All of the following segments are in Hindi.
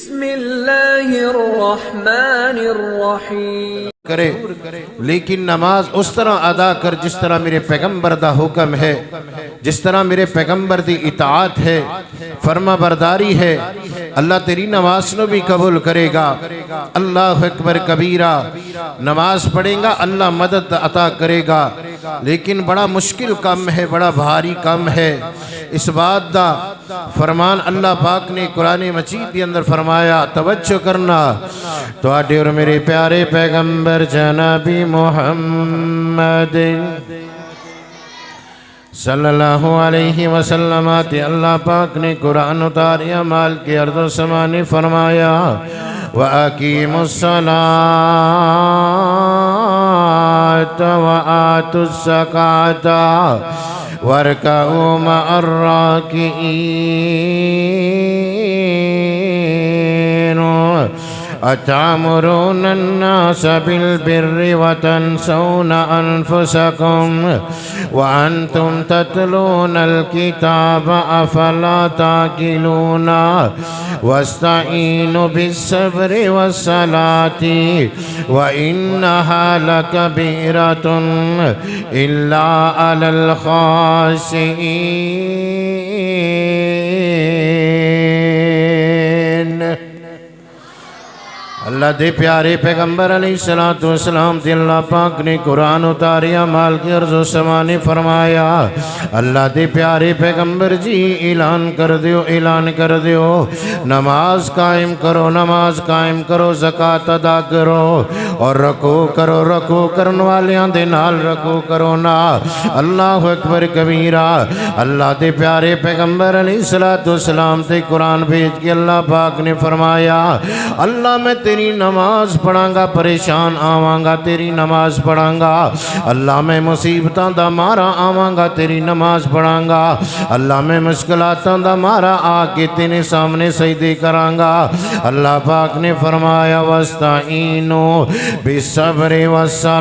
बिस्मिल्लाहिर्रहमानिर्रहीम करे, लेकिन नमाज उस तरह अदा कर जिस तरह मेरे पैगंबर दा हुक्म है, जिस तरह मेरे पैगंबर दी इताअत है, फर्मा बरदारी है। अल्लाह तेरी नमाज को भी कबूल करेगा। अल्लाह अकबर कबीरा। नमाज पढ़ेगा अल्लाह मदद अता करेगा, लेकिन बड़ा मुश्किल काम है, बड़ा भारी काम है। इस बात दा फरमान अल्लाह पाक ने कुरान मजीद के अंदर फरमाया, तवज्जो करना। तो आटे और मेरे प्यारे पैगंबर जनाबी मोहम्मद सल्लल्लाहु अलैहि वसल्लम ते अल्लाह पाक ने कुरान उतारिया माल के अर्दो समा ने फरमाया, व अकीमुस्सलात व आतुस्ज़कात वरकऊ मअर्राकिईन अतामुरून अन्नास बिलबिर्रि व तंसौना अनफुसकुम व अंतुम ततलूनल किताब अफला ताकिलून वस्तईनु बिस्सब्रि वस्सलाति व इन्नहा लकबीरतुन इल्ला अलल खाशिईन। अल्लाह दे प्यारे पैगंबर अलैहिस्सलातु वस्सलाम ते अल्लाह पाक ने कुरान उतारिया माल के अर्ज़ो समा ने फरमाया, अल्लाह दे प्यारे पैगंबर जी ऐलान कर दियो, ऐलान कर दियो, नमाज कायम करो, नमाज कायम करो, ज़कात अदा करो और रकू करो, रकू करने वालियां दे नाल रकू करो ना। अल्लाह अकबर कबीरा। अल्लाह दे प्यारे पैगंबर अलैहिस्सलातु वस्सलाम ते कुरान भेज के अल्लाह पाक ने फरमाया, अल्लाह मैं तेरी नमाज पढ़ांगा, परेशान आवांगा, तेरी नमाज पढ़ांगा। अल्लाह मैं मुसीबतां दा मारा आवांगा, तेरी नमाज पढ़ांगा। अल्लाह मैं मुश्किलातां दा मारा आके तेरे सामने सजदे करांगा। अल्लाह पाक ने फरमाया, वस्ताईनु बिस्सब्रि वस्सलाति,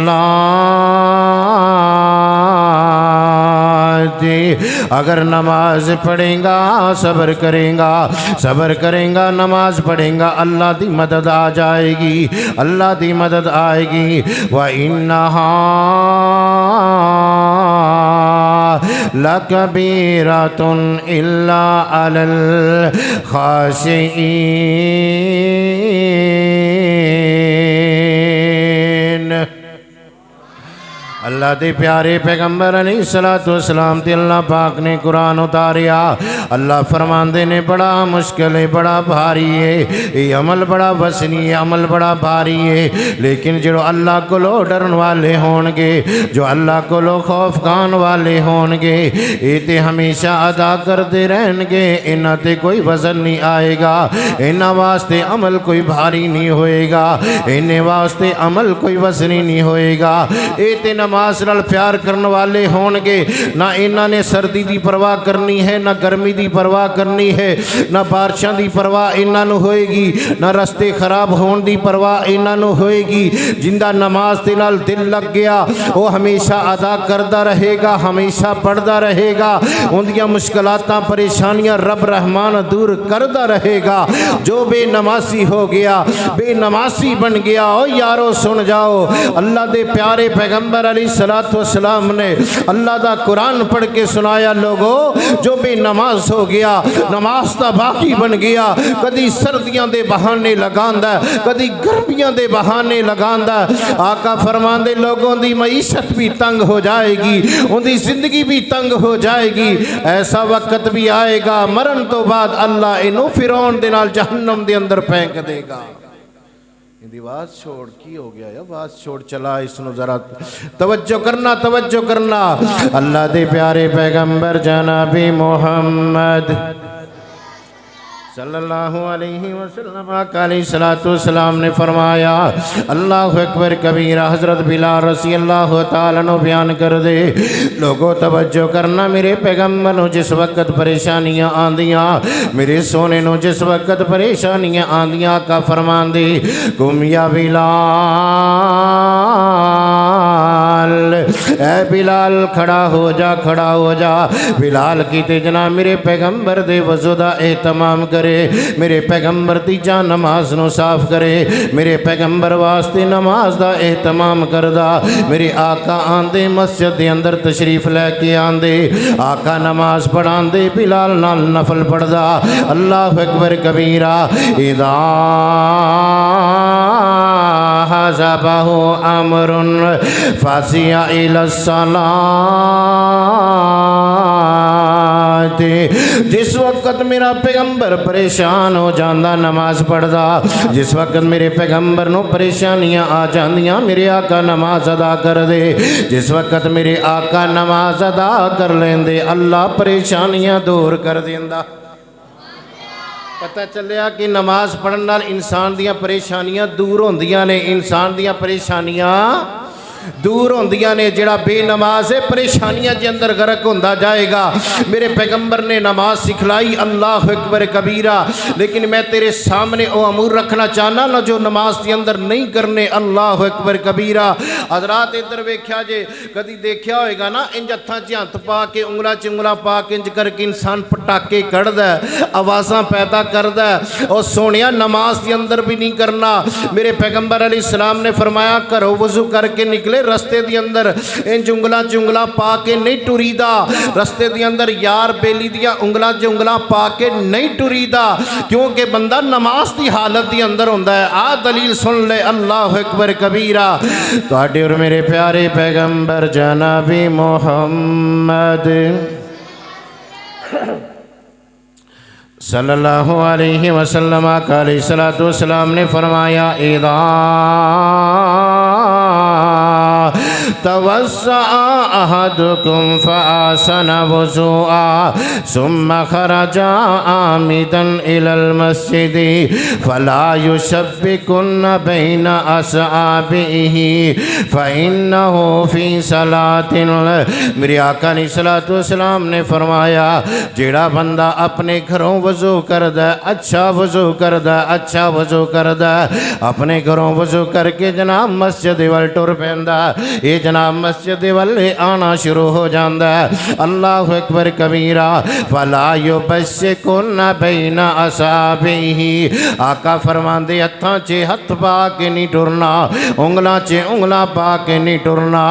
अगर नमाज पढ़ेगा, सब्र करेगा, सब्र करेगा, नमाज पढ़ेगा, अल्लाह दी मदद आ जाएगी, अल्लाह दी मदद आएगी। व इन्नहा लकबीरतुन इल्ला अलल खाशिईन। अल्लाह दे प्यारे पैगंबर अलैहिस्सलातु वस्सलाम ते अल्लाह पाक ने कुरान उतारिया। अल्लाह फरमांदे ने बड़ा मुश्किल है, बड़ा भारी है, ये अमल बड़ा वसनी है, अमल बड़ा भारी है, लेकिन जो अल्लाह को लो डरन वाले होंगे, जो अल्लाह को लो खौफ खान वाले होंगे, ये ते हमेशा अदा करते रहेंगे। इन्हां ते कोई वजन नहीं आएगा, इन्हां वास्ते अमल कोई भारी नहीं होएगा, इन्हें वास्ते अमल कोई वसनी नहीं होएगा। ये ते नमाज नाल प्यार करने वाले होंगे, ना इन्हां ने सर्दी की परवाह करनी है, ना गर्मी की परवाह करनी है, ना बारिशां की परवाह इन्हां नूं होएगी, ना रस्ते खराब होने की परवाह इन्हां नूं होएगी। जिंदा नमाज दे नाल दिल लग गया, वो हमेशा अदा करता रहेगा, हमेशा पढ़ता रहेगा, उनकी मुश्किलातां परेशानियां रब रहमान दूर करता रहेगा। जो बेनमाजी हो गया, बेनमाजी बन गया, ओ यारो सुन जाओ, अल्लाह दे प्यारे पैगंबर अलैहिस्सलातु वस्सलाम ने अल्लाह दा कुरान पढ़ के सुनाया, लोगो जो बेनमाज हो गया, नमाज दा बाकी बन गया, कदी सर्दियां दे बहाने लगांदा, कदी गर्मियां दे बहाने लगांदा। आका फरमांदे लोगों दी मईशत भी तंग हो जाएगी, उनकी जिंदगी भी तंग हो जाएगी। ऐसा वक्त भी आएगा मरण तो बाद अल्लाह इनू फिरौन दे नाल जहन्नम दे अंदर फेंक देगा। आवाज छोड़ की हो गया, आवाज छोड़ चला, इसनो जरा तवज्जो करना, तवज्जो करना। अल्लाह दे प्यारे पैगंबर जनाबी मोहम्मद सल्लल्लाहु अलैहि वसल्लम ने फरमाया, अल्लाहु अकबर कबीरा। हज़रत बिलाल रज़ी अल्लाह तआला अन्हु बयान कर दे, लोगों तवज्जो करना, मेरे पैगंबर नूं जिस वक्त परेशानियां आंदियां, मेरे सोने नूं जिस वक्त परेशानियां आंदियां, आका फरमांदे, कुम या बिलाल बिलाल, ए बिलाल खड़ा हो जा, खड़ा हो जा। बिलाल की तेजना मेरे पैगंबर दे वज़ू दा एहतमाम करे, मेरे पैगंबर दी जान नमाज नू साफ करे, मेरे पैगंबर वास्ते नमाज दा एहतमाम करदा। मेरे आका आंदे मस्जिद दे अंदर तशरीफ लैके आंदे, आका नमाज पढ़ांदे, बिलाल नाल नफल पढ़दा। अल्लाह अकबर कबीरा। इदा हज़बहु अमरुन फासिया इलस्सलात, जिस वक्त मेरा पैगंबर परेशान हो जाता नमाज पढ़दा, जिस वक्त मेरे पैगंबर नू परेशानियां आ जांदियां मेरे आका नमाज अदा कर दे, जिस वक्त मेरे आका नमाज अदा कर लेंदे अल्लाह परेशानियां दूर कर देंदा। पता चलिया कि नमाज पढ़न नाल इंसान दियां परेशानियां दूर होंदियां ने, इंसान दियां परेशानियां दूर होंदियां ने। जिहड़ा बेनमाज है परेशानियां के अंदर गर्क होंदा जाएगा। मेरे पैगंबर ने नमाज सिखलाई, अल्लाह अकबर कबीरा। लेकिन मैं तेरे सामने वो अमूर रखना चाहना ना जो नमाज के अंदर नहीं करने, अल्लाह अकबर कबीरा। हजरात इधर वेख्या जे, कभी देखा होएगा ना, इंज हत्थां च हत्थ पा के उंगलां च उंगलां पा के इंज करके इंसान पटाके कढ़दा, आवाज़ां पैदा करदा, और सोनिया नमाज के अंदर भी नहीं करना। मेरे पैगंबर अलैहिस्सलाम ने फरमाया घरों वज़ू करके निकले, रस्ते दी अंदर इंज उंगलां च उंगलां पा के नहीं टुरीदा, रस्ते दी अंदर यार बेली दियां उंगलां च उंगलां पा के नहीं टुरीदा, क्योंकि बंदा नमाज की हालत दी अंदर होंदा है। आ दलील सुन ले, अल्लाह अकबर कबीरा। तुहाडे और मेरे प्यारे पैगंबर जनाबी मोहम्मद सल्लल्लाहु अलैहि वसल्लम अलैहिस्सलातु वस्सलाम ने फरमाया, इदा तवस्सा अहदुकुम फअसन वुज़ूआ सुम्मा खरजा आमिदन इलल मस्जिद फला युशब्बिकुन्न बैन असआबिही फइन्नहु फी सलातिन। मेरे आका अलैहिस्सलातु वस्सलाम ने फरमाया, जेड़ा बंदा अपने घरों वज़ू करदा, अच्छा वज़ू करदा, अच्छा वज़ू करदा, अपने घरों वज़ू करके जनाब मस्जिद वल टुर पैंदा, ये जनाब मस्जिद वाले आना शुरू हो जाता है। अल्लाह अकबर कबीरा। फला युबश्शिकुन्न बैना असाबिही, आका फरमांदे हत्थां च हत्थ पा के नहीं टुरना, उंगलां च उंगलां पा के नहीं टुरना।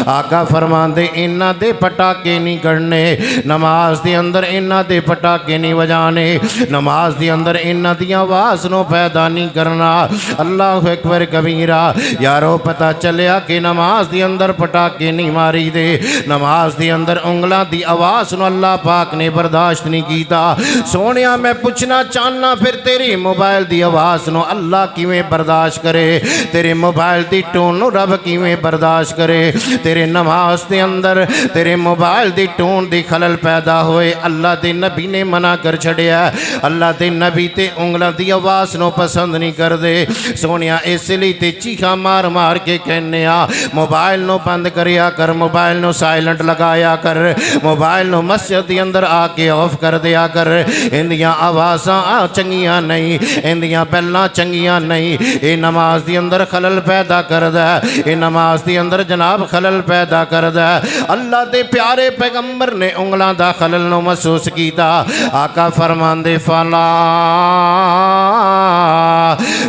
आका फरमांदे इन्हां दे पटाके नहीं करने, नमाज के अंदर इन्हां दे पटाके नहीं वजाने, नमाज के अंदर इन्हां दी आवाज़ नो पैदा नहीं करना। अल्लाह अकबर कबीरा। यारो पता चलिया कि नमाज के अंदर पटाके नहीं मारी दे, नमाज के अंदर उंगलों की आवाज़ नूं अल्लाह पाक ने बर्दाश्त नहीं किया। सोनिया मैं पूछना चाहना, फिर तेरी मोबाइल की आवाज़ नूं अल्लाह किवें बर्दाश्त करे, तेरे मोबाइल की टोन नूं रब किवें बर्दाश्त करे। तेरे नमाज के अंदर तेरे मोबाइल की टोन की खलल पैदा होए, अल्लाह के नबी ने मना कर छड़िया। अल्लाह के नबी ते उंगलों की आवाज़ नूं पसंद नहीं करते। सोनिया इसलिए ते चीखा मार मार के कहने आ, मोबाइल नो बंद करिया कर, मोबाइल नो साइलेंट लगाया कर, मोबाइल नो मस्जिद के अंदर आके ऑफ कर दिया कर। इंदियां आवाज़ां चंगियां नहीं, इंदियां बैलां चंगियां नहीं, ये नमाज के अंदर खलल पैदा करदा है, ये नमाज के अंदर जनाब खलल पैदा करदा है। अल्लाह के प्यारे पैगंबर ने उंगलों का खलल नो महसूस किया। आका फरमांदे फला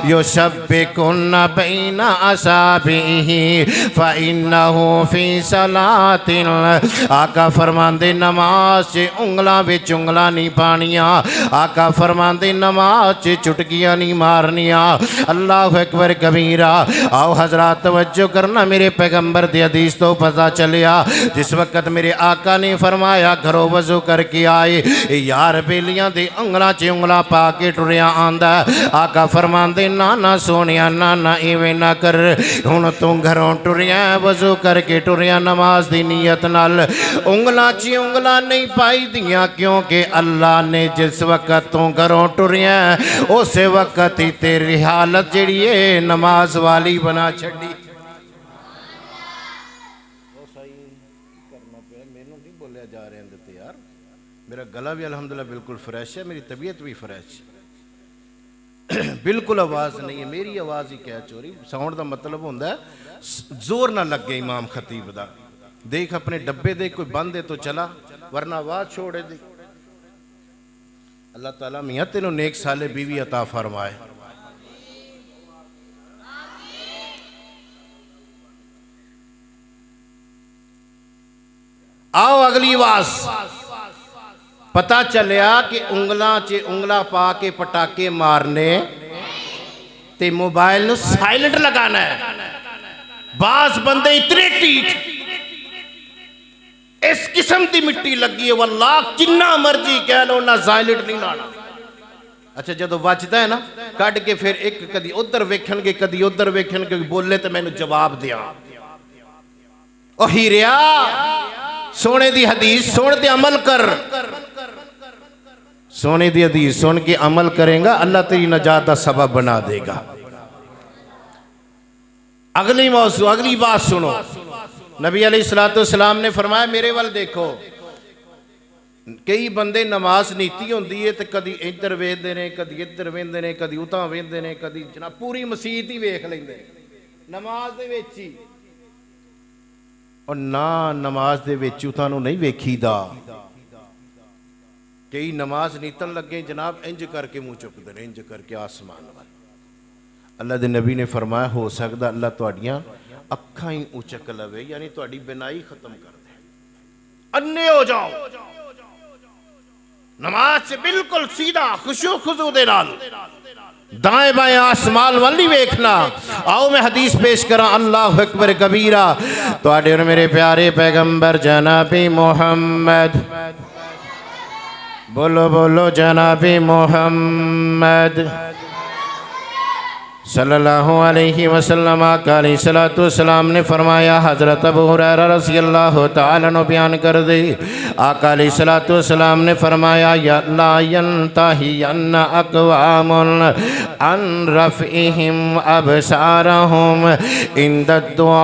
युशब्बिकुन्न बैना असाबिही फइन्नहु फी सलातिन। आका फरमांदे नमाज च उंगलां विच उंगलां नहीं पानियां, आका फरमांदे नमाज च चुटकियां नहीं मारनियां। अल्लाह अकबर कबीरा। आओ हजरात तवज्जो करना, मेरे पैगंबर दी हदीस तो पता चलिया, जिस वक्त मेरे आका ने फरमाया घरों वज़ू करके आए, यार बेलियां दे उंगलां च उंगलां पा के टुरिया आंदा। आका फरमांदे ना ना सोनिया, ना ना इवें ना कर, हुण तू घरों टुरिया वज़ू करके टुरिया नमाज की नीयत नाल, उंगलां च उंगलां नहीं पाई दियां, क्योंकि अल्लाह ने जिस वक्त तू घरों टुरिया उस वक्त ही तेरी हालत जिहड़ी है नमाज वाली बना छड़ी। बोलिया जा रहे हैं यार, मेरा गला भी अल्हम्दुलिल्लाह बिल्कुल फ्रेश है, मेरी तबीयत भी फ्रेश है। बिल्कुल आवाज़ नहीं है, मेरी आवाज़ ही क्या चोरी। साउंड का मतलब होंदा जोर ना लगे इमाम खतीब दा। देख अपने डब्बे दे, कोई बंद है तो चला, वरना आवाज़ छोड़े दे। अल्लाह ताला मियाँ तेनों नेक साले बीवी अता फरमाए। आओ अगली आवाज़। पता चलिया कि उंगलों च उंगला पा के पटाके मारने ते मोबाइल नू साइलेंट लगाना है। बास बंदे इतने ढीठ, इस किस्म की मिट्टी लगी है, वल्लाह किन्ना मर्जी कह लो ना साइलेंट नहीं लाना। अच्छा जो वजदा है ना, कट के फिर एक कदी उधर वेखणगे कदी उधर वेखणगे, बोले तो मैनू जवाब दिया। ओ हीरिया, सोने दी हदीस सुन ते अमल कर। सोने दी हदीस सुन के अमल करेगा, अल्लाह तेरी नजात का सबब बना देगा। अगली मौजू, अगली बात सुनो। नबी अलैहिस्सलाम ने फरमाया, मेरे वाल देखो। कई बंदे नमाज नीति होंदी है तो कदी इधर वेखते ने, कदी इधर वेखते ने, कदी उतां वेखते ने, कदी जनाब पूरी मसीत ही वेख लेंदे नमाज दे विच ही। और ना नमाज दे विच उतां नूं नहीं वेखीदा। कई नमाज नीतन लगे जनाब इंज करके मुँह चुकते हैं, इंज करके आसमान वाल। अल्लाह दे नबी ने फरमाया, हो सकता अल्लाह तुहाड़ियां अखां ही उचक लवे, यानी तुहाड़ी बिनाई खत्म कर दे, अन्ने हो जाओ। नमाज से बिल्कुल सीधा खुशू खुजू दे नाल दाएं बाएं आसमान वाल नहीं वेखना। आओ मैं हदीस पेश करा। अल्लाहु अकबर कबीरा। तुहाडे और मेरे प्यारे पैगंबर जनाबी मोहम्मद, बोलो बोलो जनाबी मोहम्मद सल्लल्लाहु अलैहि वसल्लम अलैहिस्सलाम ने फरमाया, हज़रत अबू हुरैरा रज़ियल्लाहु तआला अन्हु बयान कर दे, आका अलैहिस्सलाम ने फरमाया, या ला यंतहियन अक़वामुन अन रफ़इहिम अबसारहुम इंद दुआई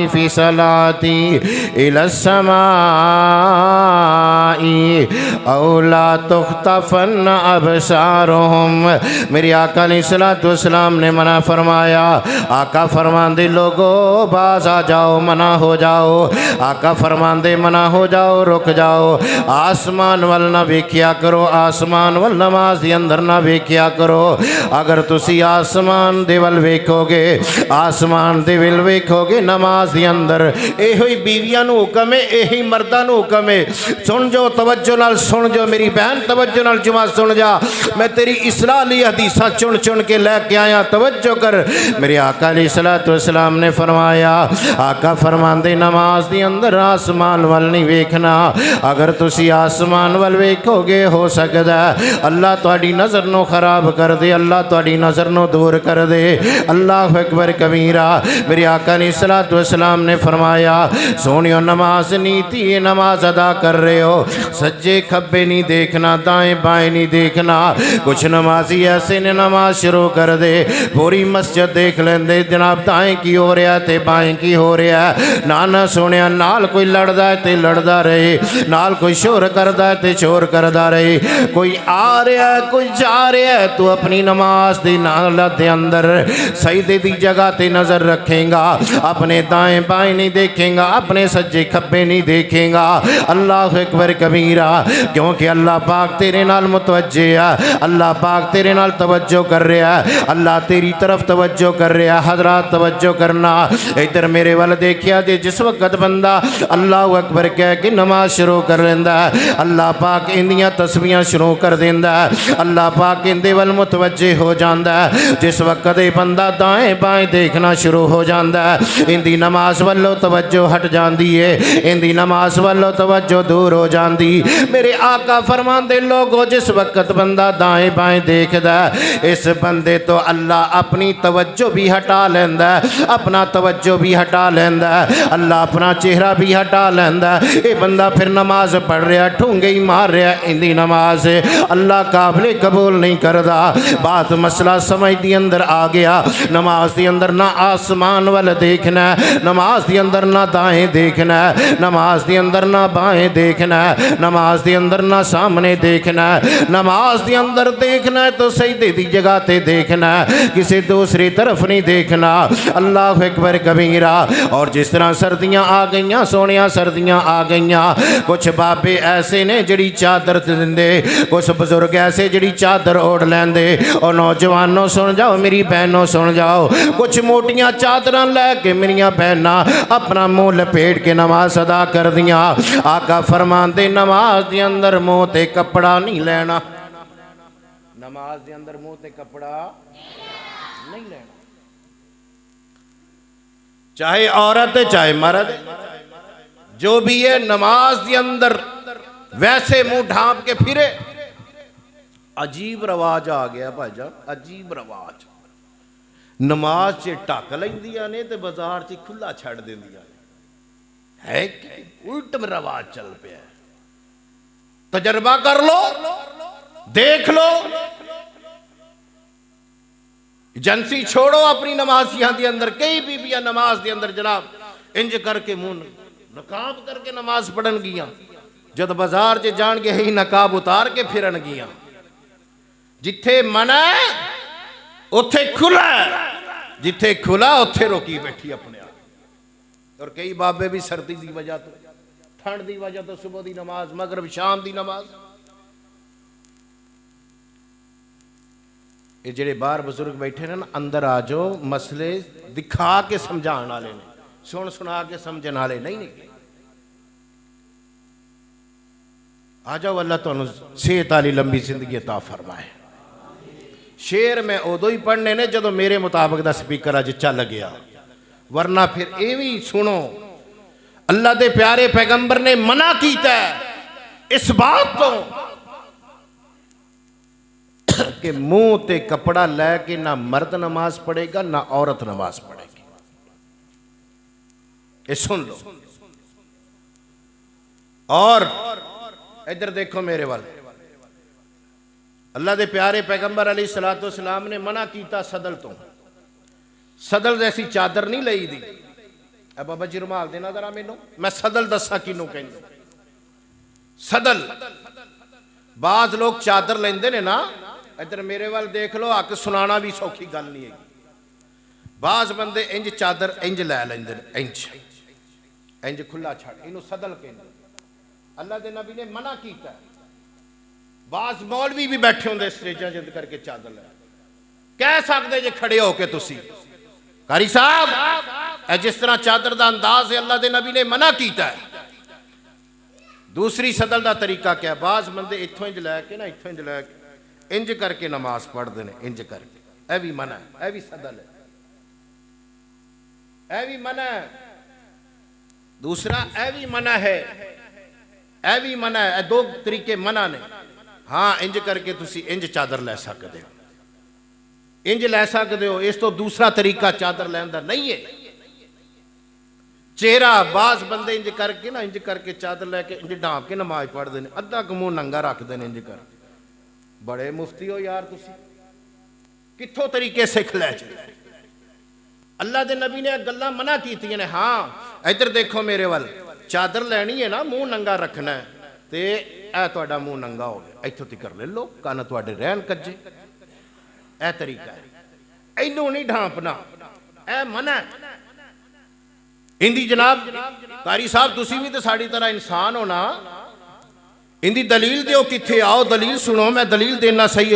फ़ी सलाती इला समाई औ ला तुख़्तफ़न अबसारहुम। मेरे आका अलैहिस्सलाम ने मना फरमाया। आका फरमांदे, लोगो बाज आ जाओ, मना हो जाओ। आका फरमांदे, मना हो जाओ, रुक जाओ। आसमान वल ना वेख्या करो, आसमान वल नमाज दे अंदर ना वेख्या करो। अगर तुसी आसमान दे वल वेखोगे, आसमान दे वल वेखोगे नमाज दे अंदर, एहो ही बीवियां नू हुक्म है, यही मर्दां नू हुक्म है। सुन जो, तवज्जो नाल सुन जो मेरी बहन, तवज्जो नाल जुमा सुन जा। मैं तेरी इसलाह हदीसा चुन चुन के लेके आया, तवज्जो कर। मेरे आका अलैहिस्सलाम ने फरमाया, आका फरमांदे, नमाज के अंदर आसमान वल नहीं वेखना। अगर तुसी आसमान वल वेखोगे, हो सकता है अल्लाह तुहाडी नज़र नू खराब कर दे, अल्लाह तुहाडी नज़र नू दूर कर दे। अल्लाहु अकबर कबीरा। मेरे आका अलैहिस्सलाम ने फरमाया, सोनियो नमाज नीति है, नमाज अदा कर रहे हो, सज्जे खब्बे नहीं देखना, दाएं बाएं नहीं देखना। कुछ नमाजी ऐसे ने नमाज शुरू कर दे, पूरी मस्जिद देख लेंदे जनाब दाएं की हो रहा है बाएं की हो रहा है। ना सुनिया, नाल कोई लड़दा है ते लड़दा रहे, नाल कोई शोर करदा है ते शोर करदा रहे। कोई आ रहा है, कोई जा रहा है, तू अपनी नमाज दी नाल दे अंदर सजदे दी जगह ते नजर रखेगा, अपने दाएं बाएं नहीं देखेगा, अपने सज्जे खब्बे नहीं देखेगा। अल्लाह अकबर कबीरा। क्योंकि अल्लाह पाक तेरे नाल मुतवज्जे है, अल्लाह पाक तेरे नाल तवज्जो कर रहा है, अल्लाह तेरी तरफ तवज्जो कर रहा है। हजरात तवज्जो करना, इधर मेरे वाल देखिया जे, जिस वक्त बंदा अल्लाह अकबर कह के नमाज शुरू कर लेंदा है, अल्लाह पाक इंदियां तस्बीहां शुरू कर देंदा है, अल्लाह पाक इंदे वाल मुतवज्जे हो जाता है। जिस वक्त ये बंदा दाएं बाएं देखना शुरू हो जाता है, इंदी नमाज वालों तवज्जो हट जाती है, इंदी नमाज वालों तवज्जो दूर हो जाती। मेरे आका फरमांदे, लोगो जिस वक्त बंदा दाएं बाएं देखदा इस बंदे तो अल्लाह अपनी तवज्जो भी हटा लेंदा, अपना तवज्जो भी हटा लेंदा, अल्लाह अपना चेहरा भी हटा लेंदा। ये बंदा फिर नमाज पढ़ रहा, ठूंगे ही मार रहा, इंदी नमाज अल्लाह काबिल कबूल नहीं करदा। बात मसला समझ दी अंदर आ गया। नमाज के अंदर ना आसमान वाल देखना, नमाज के अंदर ना दाएं देखना है, नमाज के अंदर ना बाएं देखना है, नमाज के अंदर ना सामने देखना है, नमाज के अंदर देखना है तो सजदे दी जगह ते देखना है, किसी दूसरी तरफ नहीं देखना। अल्लाह अकबर कबीरा। और जिस तरह सर्दियाँ आ गई सोनिया, सर्दियाँ आ गई, कुछ बाबे ऐसे ने जिहड़ी चादर देंदे, कुछ बुजुर्ग ऐसे जिहड़ी चादर ओढ़ लेंदे। और नौजवानों सुन जाओ, मेरी बहनों सुन जाओ, कुछ मोटियां चादर लैके मेरिया बहना अपना मुँह लपेट के नमाज अदा कर दियाँ। आका फरमाते नमाज के अंदर मुँह ते कपड़ा नहीं लेना, नमाज के अंदर मुँह ते कपड़ा नहीं लेना, चाहे औरत है चाहे मर्द, जो भी है नमाज के अंदर वैसे मुंह ढांप के फिरे। अजीब रवाज आ गया भाईजान, अजीब रवाज। नमाज च ढक लैंदियां ने ते बाजार च खुला छड़ देंदियां है कि उल्ट रवाज चल पे। तजर्बा कर लो, देख लो, एजेंसी छोड़ो अपनी नमाजियां के अंदर। कई बीबियां नमाज के अंदर जनाब इंज करके मुंह नकाब करके नमाज पढ़न गियां, जब बाजार च जान के ही नकाब उतार के फिरन गियां। जिथे मना उथे खुला, जिथे खुला उथे रोकी बैठी अपने आप। और कई बाबे भी सर्दी की वजह तो, ठंड की वजह तो सुबह की नमाज, मगरब शाम की नमाज। ये जेडे बाहर बुजुर्ग बैठे ने ना, अंदर आ जाओ, मसले दिखा के समझाने वाले ने, सुन सुना के समझने वाले नहीं ने। आ जाओ, अल्लाह तुहानू सेहत वाली लंबी जिंदगी अता फरमाए। शेर मैं उदों ही पढ़ने ने जदों मेरे मुताबिक दा स्पीकर अज चल गया, वरना फिर ये भी सुनो, अल्लाह दे प्यारे पैगंबर ने मना कीता इस बात तो कि मुंह ते कपड़ा लैके ना मर्द नमाज पढ़ेगा ना औरत नमाज पढ़ेगी। ये सुन लो। और इधर देखो मेरे वाल, अल्लाह दे प्यारे पैगंबर अलैहिस्सलातु वस्सलाम ने मना किया सदल तो। सदल जैसी चादर नहीं लई दी। अब बाबा जी रुमाल देना जरा मैनू, मैं सदल दसा किनू कहंदे। सदल बाज लोग चादर लेंदे ने ना, इधर मेरे वाल देख लो, हक सुनाना भी सौखी गल नहीं है। बाज बंदे इंज चादर इंज लै लेंदे ने, इंज इंज खुला छड़, इनू सदल कहंदे। अल्लाह दे नबी ने मना किया। बाज मौलवी भी बैठे होंगे स्टेजा जिद करके चादर लै, कह सकते जे खड़े होके तुसी कारी साहब जिस तरह चादर का अंदाज है, अल्लाह दे नबी ने मना किया है। दूसरी सदल का तरीका क्या, बाज बंदे इथों इंज लैके ना, इथों इंज लैके इंज करके नमाज पढ़ते हैं, इंज करके। यह भी मना है, यह भी सदल है, यह भी मना है। दूसरा यह भी मना है, यह भी मना है। दो तरीके मना ने। हाँ, इंज करके तुसी इंज चादर लै सकते हो, इंज लै सकते हो। इस तो दूसरा तरीका चादर लैन दा नहीं है। चेहरा बाज बंदे इंज करके ना, इंज करके चादर लैके इंज ढांप के नमाज पढ़ते हैं, अद्धा क मूँह नंगा रखते हैं इंज कर। बड़े मुफ्ती हो यार तुसी, कित्थों तरीके सिख लै जे। अल्लाह दे नबी ने गल्लां मना कीतियां ने। हाँ, इधर देखो मेरे वाल, चादर लैनी है ना, मूँह नंगा रखना है, तो यह तुहाडा मूँह नंगा हो गया, इत्थों तक ले लो, कन्न तुहाडे रहन कज्जे। यह तरीका है, इनू नहीं ढांपना, यह मना है। इंदी जनाब कारी साहब तुसी भी तो साड़ी तरह इंसान होना, इंदी दलील दो, किथे आओ दलील सुनो। मैं दलील देना सही।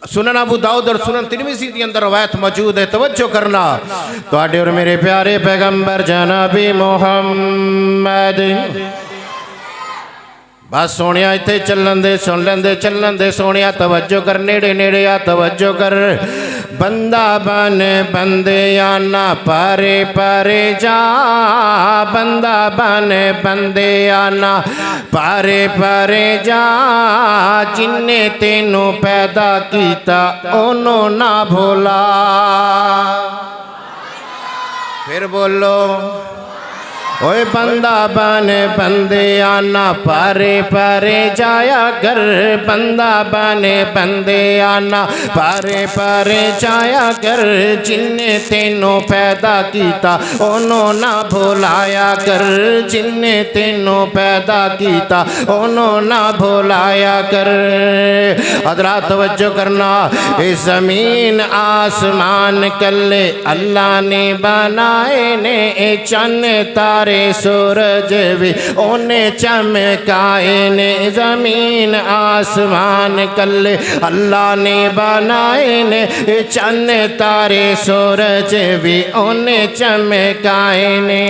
सुनन अबू दाऊद और सुनन तिरमिज़ी के अंदर रवायत मौजूद है, तवज्जो करना। तुहाडे और मेरे प्यारे पैगंबर जनाबी मोहम्मद बस सोनिया इत्थे चलन दे, सुन लेंदे चलन दे सोनिया, तवज्जो कर, नेड़े नेड़े आ तवज्जो कर। बंदा बन बंदे आना पारे पारे जा, बंदा बन बंदे आना पारे पारे जा, जिन्ने तेनू पैदा कीता ओनू ना भोला। फिर बोलो ओए बंदा बन बंदे आना पारे पारे जाया कर, बंदा बने बंदे आना पारे पारे जाया कर, जिन्ने तेनों पैदा किया ओनों ना भुलाया कर, जिन्ने तेनों पैदा किया ओनों ना भुलाया कर। हज़रात तवज्जो करना, इस ज़मीन आसमान कल्ले अल्लाह ने बनाए ने, चन्न तारे सूरज भी ओने चमकाए ने, ज़मीन आसमान कल्ले अल्लाह ने बनाए ने, चन्न तारे सूरज भी ओने चमकाए ने।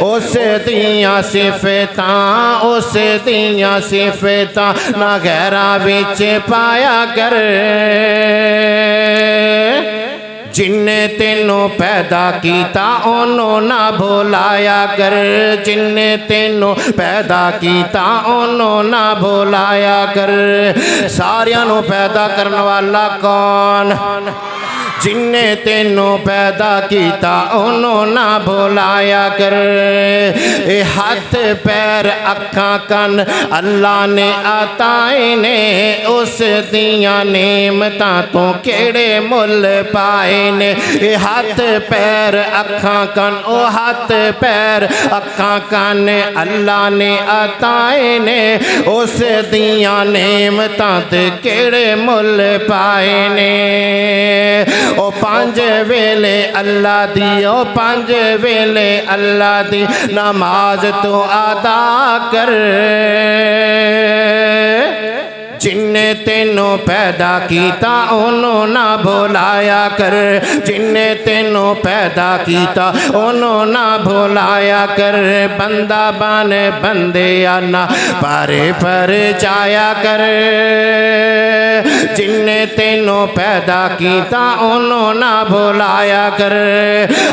उस दियां सिफतां उस दियां सिफतां ना गैरा विच पाया कर, जिन्ने तेनों पैदा किया ओनों ना भुलाया कर, जिन्ने तेनों पैदा किया ओनों ना भुलाया कर। सारियां नूं पैदा करने वाला कौन? जिन्ने तेनों पैदा किया ओनों ना भुलाया कर। ए हाथ पैर अखां कन अल्लाह ने अताए ने, उस दियां नेमतां तो केड़े मुल पाए ने। ए हाथ पैर अखां कन, ओ हाथ पैर अखां कन अल्लाह ने अताए ने, उस दियां नेमतां ते केड़े मुल पाए ने। ओ पांच वेले अल्लाह दी, ओ पांच वेले अल्लाह दी नमाज तो अदा कर, जिन्ने तेनों पैदा किया ओनों ना भुलाया कर, जिन्ने तेनों पैदा किया ओनों ना भुलाया कर। बंदा बन बंदे आना पारे पर जाया कर, जिन्ने तेनों पैदा किया ओनों ना भुलाया कर।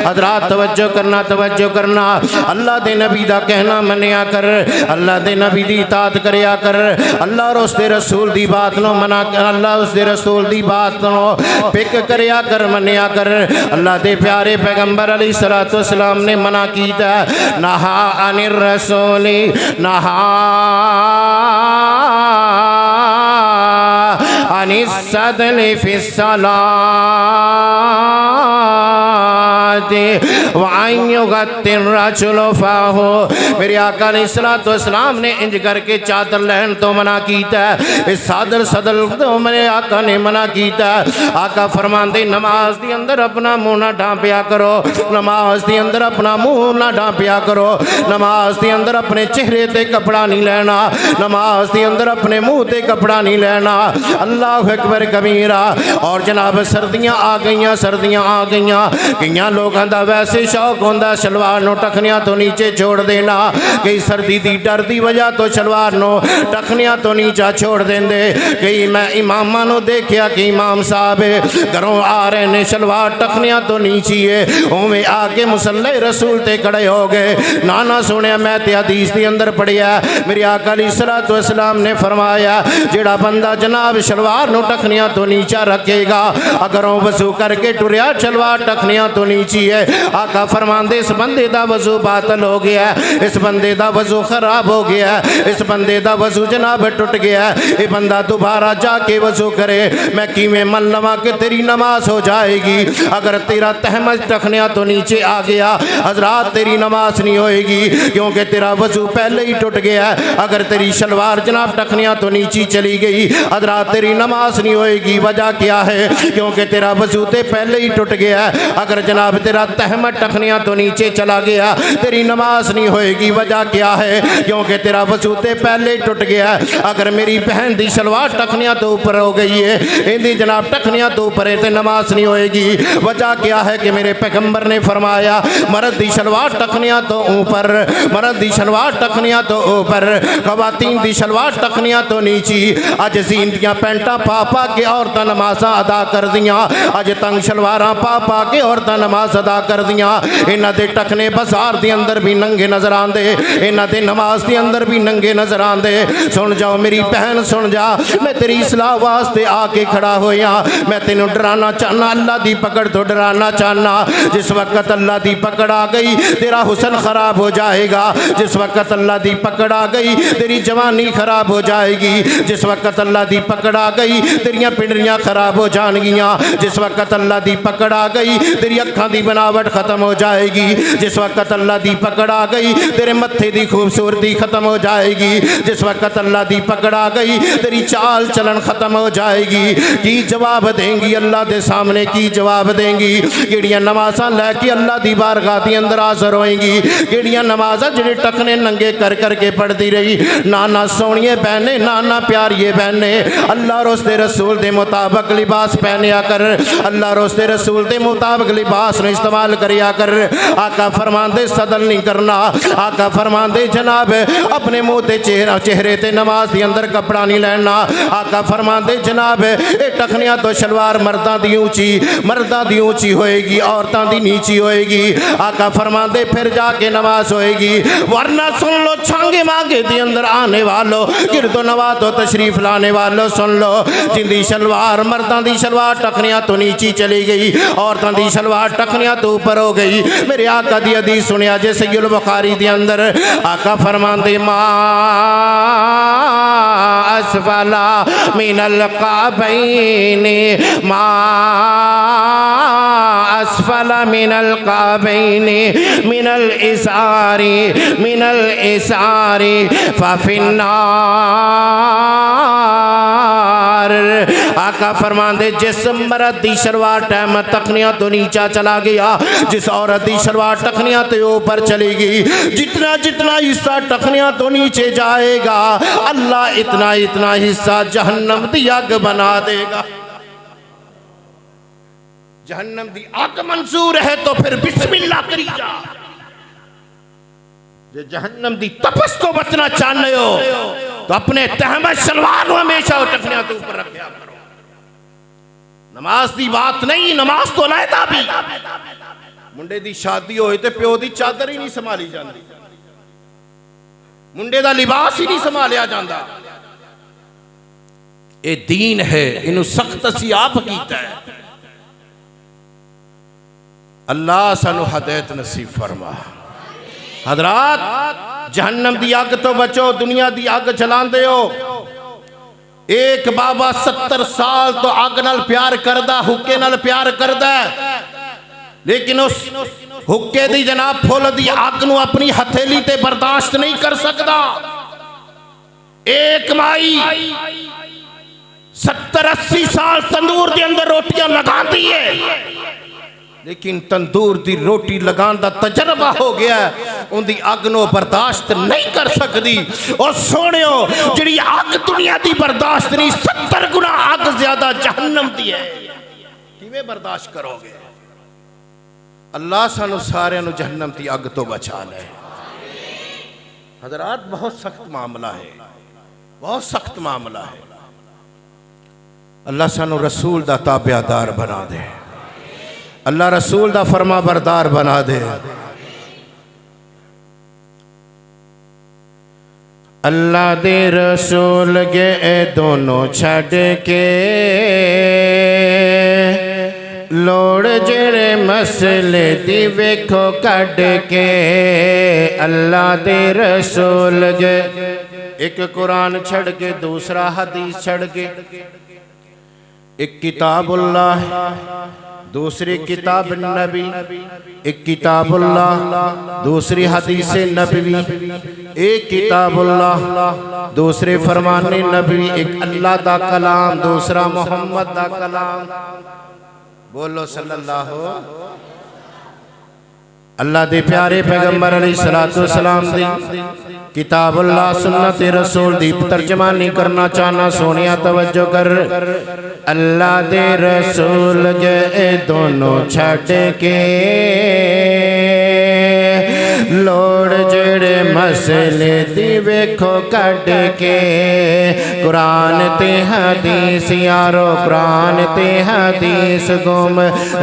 हज़रात तवज्जो करना, तवज्जो करना, अल्लाह दे नबी दा कहना मनिया कर, अल्लाह दे नबी दी इताअत करया कर, अल्लाह और उसदे रसूल दी बात नो मना, अल्लाह उसदे रसूल दी बात नो पिक करया कर, मनिया कर। अल्लाह दे प्यारे पैगंबर अलैहिस्सलातु वस्सलाम ने मना कीता, नहा अनिर रसूली, नहा अनिस सदली फिस्सलात मेरे आका अलैहिस्सलातु वस्सलाम ने इंज करके चादर लहन तो मना कीता, इस सादर सदल तो मेरे आका ने मना कीता। आका फरमांदे नमाज के अंदर अपना मुंह ना ढांपिया करो, नमाज के अंदर अपना मुंह ना ढांपिया करो, नमाज के अंदर अपने चेहरे ते कपड़ा नहीं लेना, नमाज के अंदर अपने मुंह ते कपड़ा नहीं लेना। अल्लाह अकबर कबीरा। और जनाब सर्दियाँ आ गई, सर्दियाँ आ गई, कई लोगों का वैसे शौक होंदा सलवार नो टखनिया तो नीचे छोड़ देना, कई सर्दी की डर की वजह तो सलवार नो टखनिया तो नीचा छोड़ देंदे। कई मैं इमामा नो देखिया कि इमाम साहब घरों आ रहे ने सलवार टखनिया तो नीची है, उवें आके मुसल्ले रसूल ते खड़े हो गए। नाना सुने मैं ते हदीस के अंदर पढ़िया, मेरे आका अलैहिस्सलातु वस्सलाम ने फरमाया जेड़ा बंदा जनाब सलवार नो टखनिया तो नीचा रखेगा, अगर वह वजू करके टुरिया सलवार टखनिया तो नीची है, आका फरमांदे इस बंदे दा वजू बातल हो गया, इस बंदे दा वजू खराब हो गया, इस बंदे दा वजू जनाब टुट गया। ये बंदा दोबारा जाके वजू करे, मैं किवें मन लवा कि तेरी नमाज हो जाएगी। अगर तेरा तहमज टखनिया तो नीचे आ गया हजरात तेरी नमाज नहीं होएगी, क्योंकि तेरा वजू पहले ही टूट गया। अगर तेरी शलवार जनाब टखनिया तो नीचे चली गई हजरात तेरी नमाज नहीं होएगी। वजह क्या है? क्योंकि तेरा वजू तो पहले ही टूट गया। अगर जनाब तेरा तहमद टखनिया तो नीचे चला गया तेरी नमाज नहीं होएगी। वजह क्या है? क्योंकि तेरा वजू तो पहले ही टूट गया। अगर मेरी बहन की शलवार टखनिया तो ऊपर हो गई है, इनकी जनाब टखनिया तो ऊपर है तो नमाज नहीं होएगी। वजह क्या है कि मेरे पैगंबर ने फरमाया मर्द की शलवार टखनिया तो ऊपर, मर्द की शलवार टखनिया तो ऊपर, खवातीन की शलवार टखनिया तो नीची। अज जीन दियां पैंटा पा पा के औरतां नमाजा अदा कर दियां, अज तंग शलवारां पा पा के औरतां नमाज नमाज अदा कर दियां इन्हां दे टखने बाजार दे अंदर भी नंगे नजर आंदे इन्हां दे नमाज दे अंदर भी नंगे नजर आंदे सुन जाओ मेरी बहन सुन जा मैं तेरी इसलाह वास्ते आके खड़ा होया मैं तेनू डराना चाहना अल्लाह दी पकड़ तो डराना चाहना जिस वक्त अल्लाह दी पकड़ आ गई तेरा हुस्न खराब हो जाएगा जिस वक्त अल्लाह दी पकड़ आ गई तेरी जवानी खराब हो जाएगी जिस वक्त अल्लाह दी पकड़ आ गई तेरियां पिंडरियां खराब हो जाएगियां जिस वक्त अल्लाह दी पकड़ आ गई तेरी अखां दी बनावट खत्म हो जाएगी जिस वक्त अल्लाह दी पकड़ आ गई तेरे मत्थे दी खूबसूरती खत्म हो जाएगी जिस वक्त अल्लाह दी पकड़ आ गई तेरी चाल चलन खत्म हो जाएगी की जवाब देंगी अल्लाह दे सामने की जवाब देंगी किहड़ियां नमाज़ां लैके अल्लाह दी बारगाह दे अंदर हाज़र होएंगी किहड़ियां नमाज़ां जिहड़े टखने नंगे कर करके पढ़ती रही ना ना सोहणिए बहने ना ना प्यारिए बहने अल्लाह और उसके रसूल के मुताबिक लिबास पहनिया कर अल्लाह और उसके रसूल के मुताबिक लिबास ने इस्तेमाल करिया कर आका फरमांदे सदल नहीं करना आका फरमांदे जनाब अपने मुँह ते चेहरे ते नमाज के अंदर कपड़ा नहीं लेना आका फरमांदे जनाब ये टखनिया तो शलवार मर्दां दी ऊंची होएगी औरतां दी नीची होएगी आका फरमांदे फिर जाके नमाज होएगी वरना सुन लो छांगे मांगे के अंदर आने वालों गिरदो नवा तो तशरीफ लाने वालों सुन लो जिंदी शलवार मर्दां दी शलवार टखनिया तो नीची चली गई औरतां दी शलवार टखनिया तो ऊपर हो गई मेरे आका दी हदीस सुनिया जे सहीहुल बुखारी दे अंदर आका फरमांदे मा अस्फला मिनल काबैनी मा अस्फला मिनल काबैनी मिनल इसारी फफिन्नार आका फरमांदे जिस मर्द दी शलवार टाइम तखनिया तो नीचा चला गया जिस औरत दी शलवार टखनिया तो ऊपर चली गई जितना जितना हिस्सा टखनिया तो नीचे जाएगा अल्लाह इतना इतना हिस्सा जहन्नम दी आग बना देगा जहन्नम दी आग मंजूर है तो फिर बिस्मिल्लाह करी जा जे जहन्नम दी तपस तो बचना चाहते हो तो अपने तहमत सलवार हमेशा टखनिया तो ऊपर रखा करो नमाज की बात नहीं नमाज तो लैदा भी मुंडे दी शादी होए ते प्यो दी चादर ही नहीं संभाली जाती मुंडे दा लिबास ही नहीं संभालिया जाता ये दीन है इनू सख्त असी आप कीता है अल्लाह सानू हदायत नसीब फरमा हजरात जहन्नम दी अग तो बचो दुनिया दी अग जलांदे हो एक बाबा 70 साल तो अग नाल प्यार करदा हुक्के नाल प्यार करदा लेकिन उस हुक्के दी जनाब फुल दी अग नू अपनी हथेली ते बर्दाश्त नहीं कर सकदा एक माई 70-80 साल तंदूर के अंदर रोटियां लगाती है लेकिन तंदूर की रोटी लगाने का तजर्बा हो गया उनकी अग नो बर्दाश्त नहीं कर सकती और सोनियो जिहड़ी अग दुनिया की बर्दाश्त नहीं 70 गुना अग ज्यादा जहन्नम की है किवें बर्दाश्त करोगे अल्लाह सानू सारियां नू जहन्नम की अग तो बचा ले हजरात बहुत सख्त मामला है बहुत सख्त मामला है अल्लाह सानू रसूल दा ताबेदार बना दे अल्लाह रसूल दा फरमा बरदार बना दे अल्लाह दे रसूल गए दोनों छड़ के लोड़ जेड़े मसले दी वेखो कड़ के अल्लाह दे रसूल गए एक कुरान छड़ के दूसरा हदीस छड़ के एक किताबुल्लाह दूसरी किताब नबी एक किताबुल्लाह दूसरी हदीस नबवी एक किताबुल्लाह दूसरे फरमाने नबी एक अल्लाह दा कलाम दूसरा मोहम्मद दा कलाम बोलो सल्लल्लाहु अल्लाह दे प्यारे पैगंबर अलैहिस्सलातु वस्सलाम दी किताबुल्लाह सुन्नत रसूल दी तर्जमानी करना चाहना सोनिया तवज्जो कर अल्लाह दे रसूल गए दोनों छड़ के लोड़ जेड़े मसले दी वेखो कट के कुरान ते हदीस यारो कुरान ते हदीस गुम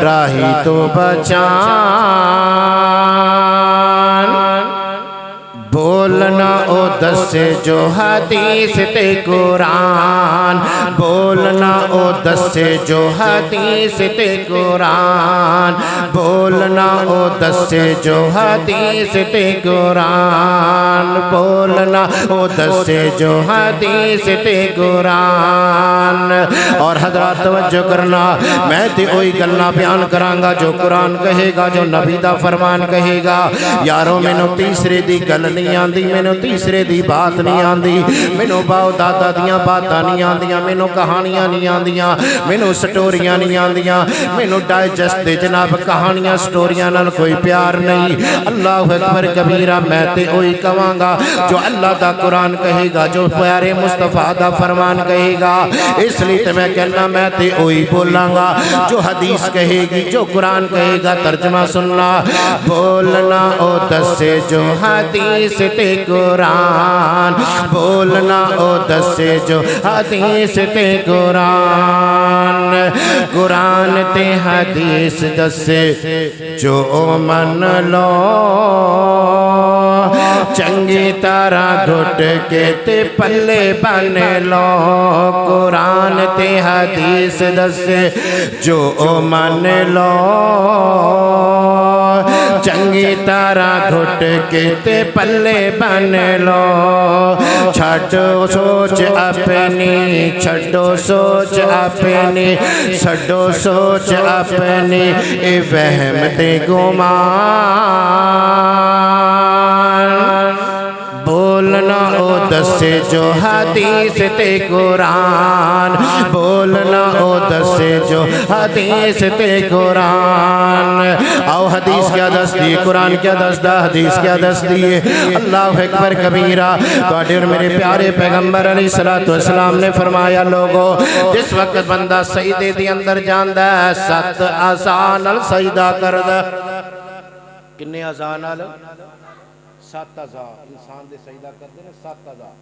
राही तो बचान बोलना ओ दसे जो हदीस ते कुरान बोलना ओ दसे जो हदीस ते कुरान बोलना ओ दसे जो हदीस ते कुरान बोलना ओ दसे जो हदीस ते कुरान। और हजरत तवज्जो करना मैं ते ओही गल्लां बयान करांगा जो कुरान कहेगा जो नबी दा फरमान कहेगा। यारों मैनू तीसरे दी गल नहीं आंदी मैनू तीसरे दी बात नहीं आंदी मैनू बाओ दादा दियां बातां नहीं आंदियां मैनू कहानियां नहीं आंदियां मैनू स्टोरियां नहीं आंदियां मैनू डाइजेस्ट दे जनाब कहानियां स्टोरियां नाल कोई प्यार नहीं। अल्लाह अकबर कबीरा मैं ते ओही कवांगा जो अल्लाह दा कुरान कहेगा जो प्यारे मुस्तफा दा फरमान कहेगा। इसलिए तो मैं कहना मैं ते ओही बोलांगा जो हदीस कहेगी जो कुरान कहेगा। तर्जमा सुनना बोलना ओ दसे जो हदीस ते कुरान बोलना ओ दसे जो हदीस ते कुरान कुरान ते हदीस दसे जो मन लो चंगी तरह घुट के ते पल्ले बन लो कुरान ते हदीस दसे जो मन लो चंगी तरह घुट के ते पल्ले बन लो। छड्डो सोच अपनी छड्डो सोच अपनी छड्डो सोच अपनी ए वहम ते गुमान बोलना ओ दसे जो हदीस ते कुरान बोलना ओ दसे जो हदीस ते कुरान। आओ हदीस क्या दस दी कुरान क्या दस दा हदीस क्या दस दी। अल्लाह अकबर कबीरा तुहाडे और मेरे प्यारे पैगंबर अलैहिस्सलातु वस्सलाम ने फरमाया लोगो जिस वक्त बंदा सजदे दे अंदर जांदा है 7 आज़ान नाल सजदा करदा। किन्ने आज़ान नाल 7 आज़ान इंसान दे सजदा करदे ने 7 आज़ान।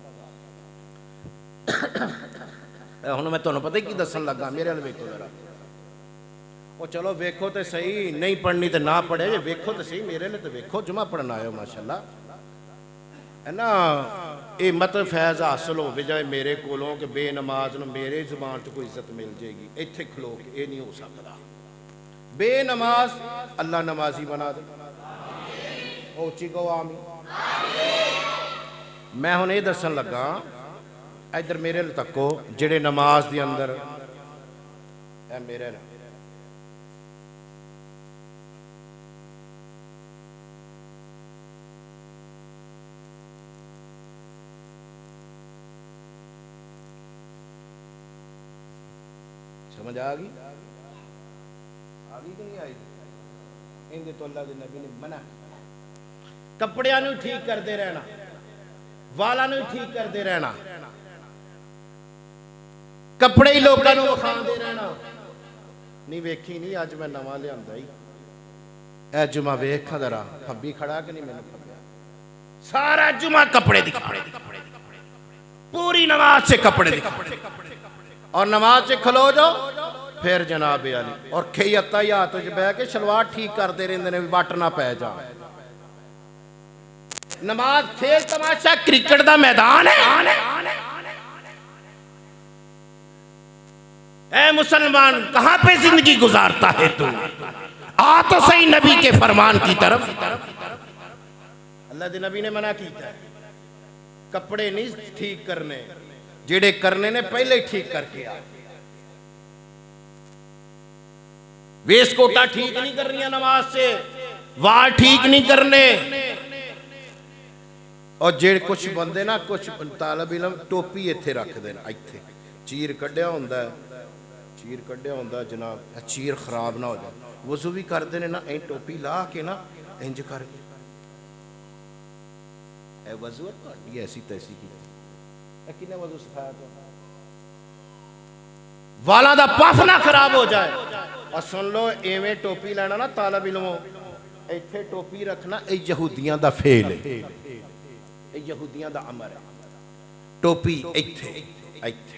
हुण मैं तुहानूं पता की दसन लगा मेरे वाल वेखो जरा ओ चलो वेखो तो सही नहीं पढ़नी तो ना पढ़े जे वेखो तो सही मेरे लिए तो वेखो जुमा पढ़न आयो माशाअल्लाह है ना। ये मतलब फैज़ हासिल हो जाए मेरे कोलों कि बेनमाज नूं मेरे जुबान च कोई इज्जत मिल जाएगी इत्थे खलो के ये नहीं हो सकता। बेनमाज अल्लाह नमाजी बना दे उच्ची कहो आमीन। मैं हुण ये दसन लगा इधर मेरे तको जेड़े नमाज के अंदर मेरे समझ आ गई कि नहीं आई। इनके तो अल्लाह के नबी ने मना कपड़ियां नूं ठीक करते रहना वालां नूं ठीक करते रहना कपड़े ही लोगों नूं विखांदे रहना नहीं वेखी नहीं अज मैं नवां लियांदा ही ऐ जुमा वेख जरा खब्बी खड़ा कि नहीं मैंने खब्बिया सारा जुमा कपड़े दिखाने पूरी नमाज से कपड़े दिखाने और नमाज से खलो जाओ फिर जनाब अली और कई अत्ताहियात च बह के शलवार ठीक करते रहंदे ने वट ना पै जा। नमाज खेल तमाशा क्रिकेट का मैदान है। ऐ मुसलमान कहां पे जिंदगी गुजारता है तू आ तो सही नबी के फरमान की तरफ। अल्लाह के नबी ने मना किया कपड़े नहीं ठीक करने जेड़े करने ने पहले ही ठीक करके आ। वेस्टकोटा ठीक नहीं करनी नमाज से वाल ठीक नहीं करने और जेड़े कुछ बंदे ना कुछ तालब इलम टोपी इत्थे रखते हैं इत्थे चीर कढ़िया होंदा जनाब चीर खराब ना हो जाए वजू भी करते हैं ना ए टोपी ला के ना इंज करके वजू ऐसी तैसी की किने वजू सिखाया तो वाला दा पफ ना खराब हो जाए। और सुन लो एवें टोपी लेना ना तालब इलमो इत्थे टोपी रखना यहूदियां दा फेल है। यहूदियों का अमल है। टोपी इत्थे इत्थे।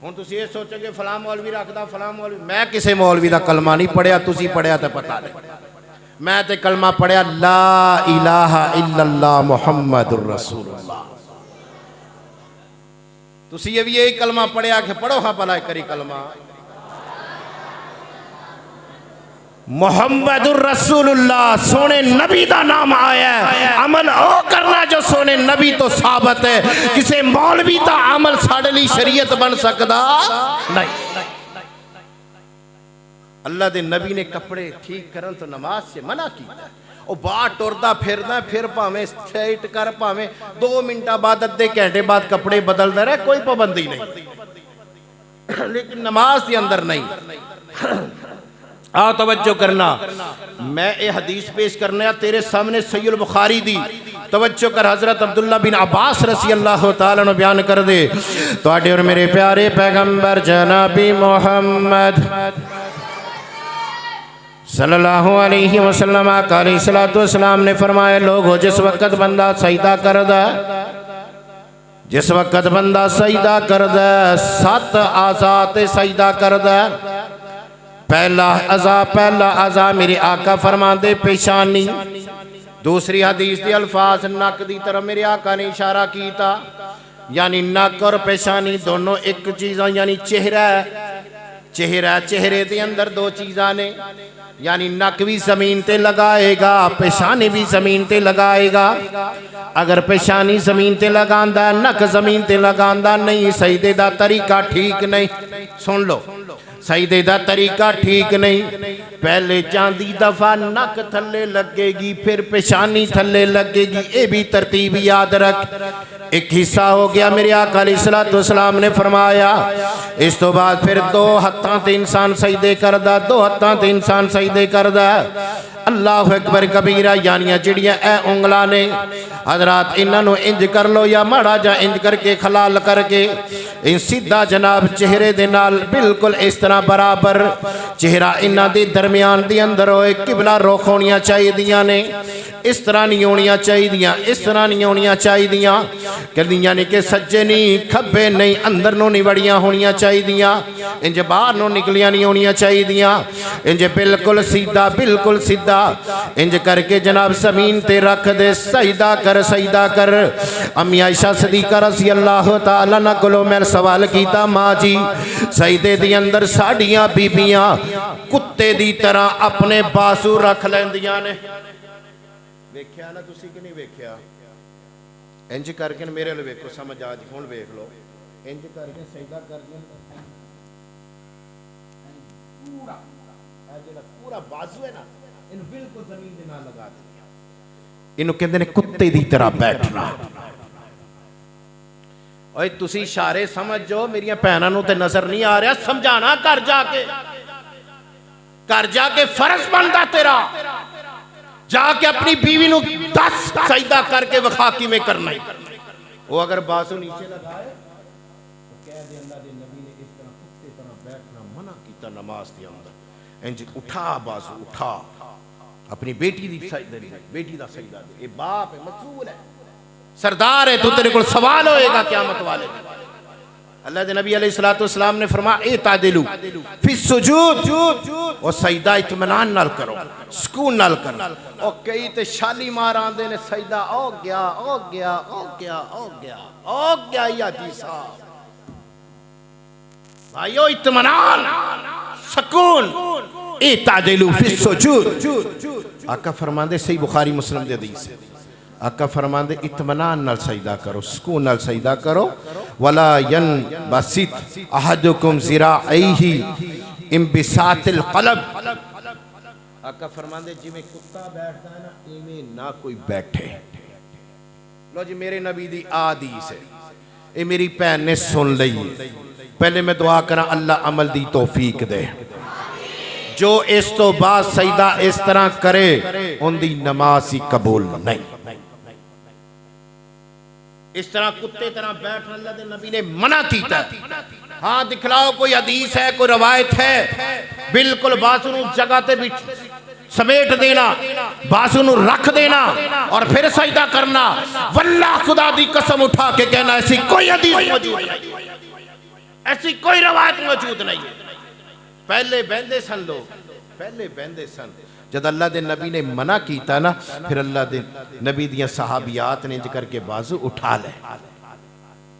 हुण तुसीं ये सोचोगे फलां मौलवी रखदा फलां मौलवी, मैं किसी मौलवी का कलमा नहीं पढ़िया, तुसीं पढ़िया तो पता नहीं। मैं तो कलमा पढ़िया ला इलाहा इल्लल्लाह मुहम्मदुर रसूलुल्लाह। तुसीं ये भी यही कलमा पढ़िया कि पढ़ो हाँ भला करी कलमा मुहम्मदुर रसूलुल्लाह, सोने नबी का नाम आया है। अमल ओ करना जो सोने नबी तो साबित है। किसी मौलवी का अमल साडे लई शरीयत बन सकदा नहीं। अल्लाह दे नबी ने कपड़े ठीक करन तो नमाज से मना किया। ਉਹ ਬਾਹਰ ਟੁਰਦਾ ਫਿਰਦਾ ਫਿਰ ਭਾਵੇਂ ਸਟ੍ਰੇਟ ਕਰ ਭਾਵੇਂ 2 ਮਿੰਟਾਂ ਬਾਅਦ ਅੱਧੇ ਘੰਟੇ ਬਾਅਦ ਕੱਪੜੇ ਬਦਲਦਾ ਰਹੇ ਕੋਈ ਪਾਬੰਦੀ ਨਹੀਂ लेकिन नमाज के अंदर नहीं। आओ तवज्जो करना, मैं ये हदीस पेश करने तेरे सामने सहीह बुखारी दी। तवज्जो कर, हजरत अब्दुल्ला बिन अब्बास रज़ी अल्लाह तआला ने बयान कर दे तुहाडे और मेरे प्यारे पैगंबर जनाबी मोहम्मद सल्लल्लाहु अलैहि वसल्लम अलैहिस्सलाम ने फरमाया, लोगो जिस वक्त बंदा सजदा करदा, जिस वक्त बंदा सजदा करदा 7 आज़ा ते सजदा करदा। पहला आज़ा मेरे आका फरमाते पेशानी। दूसरी हदीस के अल्फाज नक की तरफ मेरे आका ने इशारा किया, यानी नक और पेशानी दोनों एक चीज़, यानी चेहरा चेहरे के अंदर 2 चीज़ा ने, यानी नक भी जमीन ते लगाएगा पेशानी भी जमीन ते लगाएगा। अगर पेशानी जमीन ते लगांदा नक जमीन ते लगांदा नहीं, सजदे दा तरीका ठीक नहीं। सुन लो, सजदे दा तरीका ठीक नहीं। पहले चांदी दफा नक थले लगेगी फिर पेशानी थले लगेगी, ये भी तरतीब याद रख। एक हिस्सा हो गया मेरे आका अलैहिस्सलाम ने फरमाया, इस तो बाद फिर 2 हत्थां ते इंसान सजदे करदा, 2 हत्थां ते इंसान सजदे करदा। अल्लाह अकबर कबीरा, यानी जिहड़ियां ए उंगलां ने हजरात इन्हां इंज कर लो या माड़ा जा इंज करके खलाल करके इन सीधा जनाब चेहरे दे नाल बिल्कुल इस तरह बराबर चेहरा इन्हां दे दरमियान दे अंदर होए, किबला रुख होनियां चाहिदियां ने। इस तरह नहीं होनियां चाहिदियां, इस तरह नहीं होनियां चाहिदियां, कहदियां ने कि सज्जे नहीं खब्बे नहीं, अंदर नो नहीं वड़ियां होनियां चाहिदियां, इंज बाहर नो निकलियां नहीं होनियां चाहिदियां। इंज बिल्कुल सीधा इंज करके जनाब जमीन ते रख दे, सजदा कर। अम्मी आयशा सदीका रज़ी अल्लाह तआला अन्हा कोलों मैं सवाल किया, माँ जी सजदे दे अंदर साडियां बीबियां कुत्ते दी तरह अपने बासू रख लैंदियां ने। वेख्या ना तुसी कि नहीं वेख्या? इंज करके मेरे लो वेखो, समझ आ जी, हुण वेख लो। इंज करके सजदा कर दिया पूरा बाजू है ना, इन बिल्कुल जमीन दे नाल लगा दिया। इन्हों कहते हैं कुत्ते दी तरह बैठना। ओए तुसी इशारे समझ जाओ, मेरिया भैनों नूं ते नजर नहीं आ रहा, समझाना घर जाके फर्ज बनता तेरा, जाके अपनी बीवी नूं 10 सजदा करके विखा किवें करना है। वो अगर बाजू नीचे लगाए तो कह दे अल्लाह दे नबी ने इस तरह कुत्ते तरह बैठना मना किया नमाज के अंदर। इंज उठा बाजू उठा, अपनी बेटी दी सजदा दे, बेटी दा सजदा दे। ये बाप है, मसूल है, सरदार है, तू तेरे को सवाल होएगा क़यामत वाले दिन। अल्लाह के नबी अलैहिस्सलाम ने फरमाया इतादिलु फी सुजूद, और सजदा इत्मीनान नाल करो, सुकून नाल करो। और कई ते शाली मार आंदे ने सजदा ओ गया या जी साहब। भाइयों इत्मीनान सुकून, इतादिलु फी सुजूद। आका फरमांदे, सही बुखारी मुस्लिम दी हदीस है, आका फरमांदे इत्मीनान नाल सजदा करो, सुकून नाल सजदा करो। वला यनबसित अहदुकुम ज़िराअही इंबिसातिल क़लब। आका फरमांदे जिवें कुत्ता बैठदा है ना, इवें ना कोई बैठे। लो जी, मेरे नबी दी हदीस है, ये मेरी भैन ने सुन लई। पहले मैं दुआ करा अल्लाह अमल दी तौफीक दे। जो इस तो बाद सजदा इस तरह करे उनकी नमाज ही कबूल नहीं। इस तरह कुत्ते तरह बैठना अल्लाह दे नबी ने मना किया। हाँ दिखलाओ कोई हदीस है, कोई रवायत है, बिल्कुल बाजू जगह ते भी समेट देना, बाजू नू रख देना और फिर सजदा करना। वल्लाह खुदा दी कसम उठा के कहना ऐसी कोई हदीस मौजूद नहीं, ऐसी कोई रवायत मौजूद नहीं। पहले बहंदे सन लोग, पहले बहंदे सन। जब अल्लाह दे नबी ने मना किया ना, फिर अल्लाह दे नबी दियां सहाबियात ने इंज करके बाजू उठा ले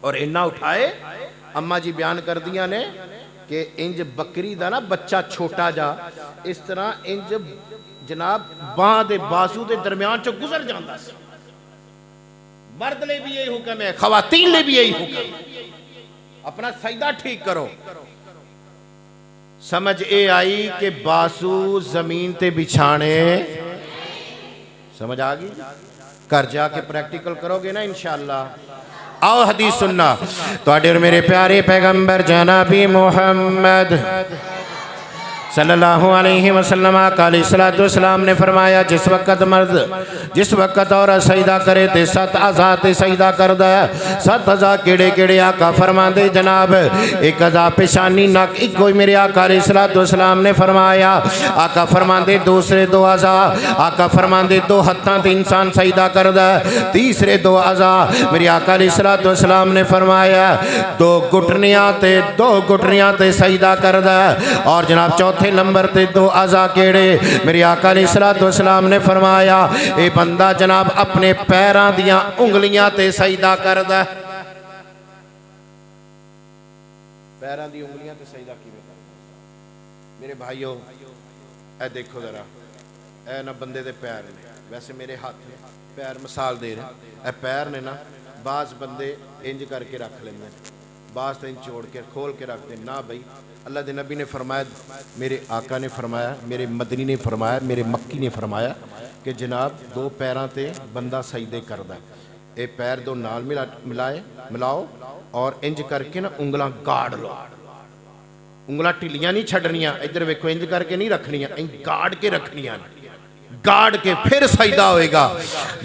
और इन्ना उठाए। अम्मा जी बयान कर दिया ने कि इंज बकरी दा ना बच्चा छोटा जा इस तरह इंज जनाब बांह दे बाजू दे दरम्यान चो गुजर जाता। मर्द ले भी यही हुक्म है, खवातीन ले भी यही हुक्म है, अपना सजदा ठीक करो। समझ ये आई कि बासु जमीन ते बिछाने, समझ आ गई? घर जाके प्रैक्टिकल करोगे ना इंशाअल्लाह। आओ हदीस सुनना। तुहाडे और मेरे प्यारे पैगंबर जनाबी मोहम्मद सल्लल्लाहु अलैहि वसल्लम अलैहिस्सलाम ने फरमाया, जिस वक़्त औरत सजदा करे तो 7 अज़ा ते सजदा करदा है। 7 अज़ा केड़े केड़े आका फरमांदे जनाब, एक अज़ा पेशानी नक, एक कोई मेरे आका अलैहिस्सलाम ने फरमाया। आका फरमांदे दूसरे 2 अज़ा, आका फरमांदे 2 हत्थां ते इंसान सजदा करदा है। तीसरे 2 अज़ा मेरे आका अलैहिस्सलाम ने फरमाया 2 घुटनियां ते सजदा करदा है। और जनाब चौथे नंबर ते 2 अज़ा केड़े मेरे आका अलैहिस्सलाम ने फरमाया, ये बंदा जनाब अपने पैरां दियां उंगलियां ते सजदा करदा। पैरां दी उंगलियां ते सजदा किवें करदा? मेरे भाइयों ए देखो जरा, ए ना बंदे दे पैर ने, वैसे मेरे हाथ ने पैर मिसाल दे रहे, ए पैर ने ना बाज बंदे इंज करके रख लेंदे, बाज तो इंज जोड़ के खोल के रखते ना। भाई अल्लाह के नबी ने फरमाया, मेरे आका ने फरमाया, मेरे मदनी ने फरमाया, मेरे मक्की ने फरमाया कि जनाब 2 पैरां ते बंदा सजदे करदा। ये पैर 2 नाल मिलाओ और इंज करके ना उंगलां गाड़ लो। उंगलां ढिलियां नहीं छड्डनियां, इधर वेखो इंज करके नहीं रखनियां, इंज गाड़ के रखनियां, गाड़ के फिर सजदा होएगा।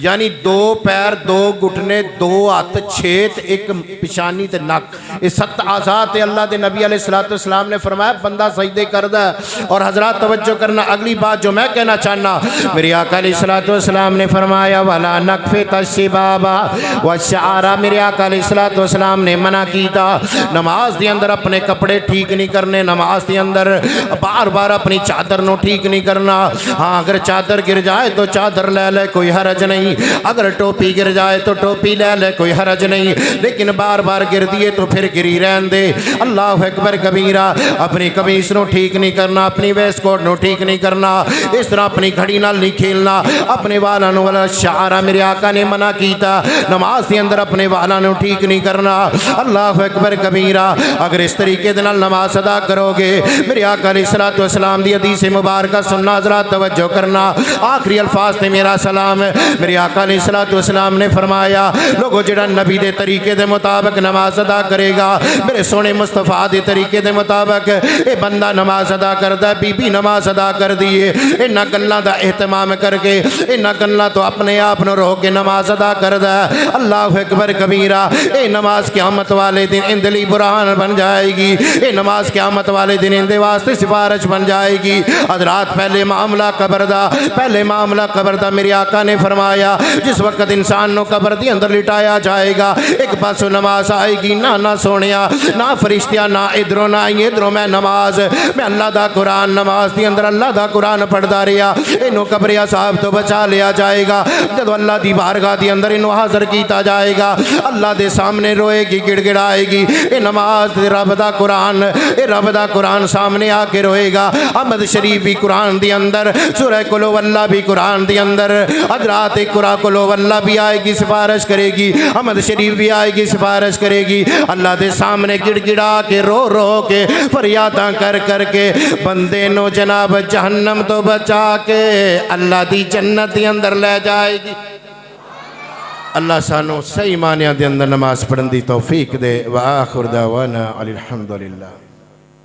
यानी 2 पैर 2 घुटने 2 हाथ 6 एक पिशानी ते नक, ये 7 अज़ा ते अल्लाह के नबी अलैहिस्सलाम ने फरमाया बंदा सजदे करदा है। और हजरात तवज्जो करना, अगली बात जो मैं कहना चाहना, मेरे आका अलैहिस्सलाम ने फरमाया वाला नकफे तशिबाबा व शारा। मेरे आका अलैहिस्सलाम ने मना किया नमाज के अंदर अपने कपड़े ठीक नहीं करने, नमाज के अंदर बार बार अपनी चादर नो ठीक नहीं करना। हाँ, अगर चादर गिर जाए तो चादर ले ले, कोई हरज नहीं। अगर टोपी गिर जाए तो टोपी ले ले, कोई हरज नहीं। लेकिन बार बार गिर दिए तो फिर गिरी रहन दे। अल्लाह अकबर कबीरा। अपनी कमीज नो ठीक नहीं करना, अपनी वेस्ट कोट नो ठीक नहीं करना, इस तरह अपनी घड़ी नाल नहीं खेलना, अपने वालों नो वाला शारा मेरे आका ने मना किया नमाज के अंदर अपने वालों नो ठीक नहीं करना। अल्लाह अकबर कबीरा। अगर इस तरीके दे नाल नमाज अदा करोगे, मेरे आका अलैहिस्सलाम दी हदीस मुबारक सुनना, जरा तवज्जो करना। आखिरी अल्फाज थे मेरा सलाम, मेरे आका अलैहिस्सलाम ने फरमाया लोगों जेड़ा नबी दे तरीके दे मुताबिक नमाज अदा करेगा, मेरे सोने मुस्तफा दे तरीके दे मुताबिक ये बंदा नमाज अदा करदा, बीबी नमाज अदा कर दिए, इन्हां गल्लां दा एहतमाम करके इन्हां गल्लां तो अपने आप नूं रोक के नमाज अदा करदा। अल्लाह अकबर कबीरा। ये नमाज क़यामत वाले दिन इंदे लई बुरहान बन जाएगी, ये नमाज क़यामत वाले दिन इंदे वास्ते सिफारिश बन जाएगी। हज़रात पहले मामला कब्र दा, पहले मामला कब्र दा मेरे आका ने फरमाया जिस वक्त इंसान को कब्र के अंदर लिटाया जाएगा, एक पासों नमाज आएगी, ना ना सोनिया ना फरिश्तियां, ना इधरों ना इधरों, मैं नमाज, मैं अल्लाह दा कुरान नमाज के अंदर अल्लाह दा कुरान पढ़ता रहा, इनू कब्रिया साहब तो बचा लिया जाएगा। जब अल्लाह की बारगाह के अंदर इनू हाजिर किया जाएगा, अल्लाह के सामने रोएगी, गिड़गिड़ाएगी। ये नमाज रब दा कुरान, ये रब दा कुरान सामने आके रोएगा। अहमद शरीफ भी कुरान के अंदर, सूरह कुल वल्ला भी कुरान के अंदर, हज़रात कुरान कुल वल्ला भी आएगी, सिफारिश करेगी, अहमद शरीफ भी आएगी, सिफारिश करेगी। अल्लाह के सामने गिड़गिड़ा के रो रो के फरियादां कर करके बंदे नो जनाब जहन्नम तो बचा के अल्लाह की जन्नत के अंदर ले जाएगी। अल्लाह सानू सही मानिया दे अंदर नमाज पढ़न दी तौफीक दे। व आखिर दावाना अल्हम्दुलिल्लाह।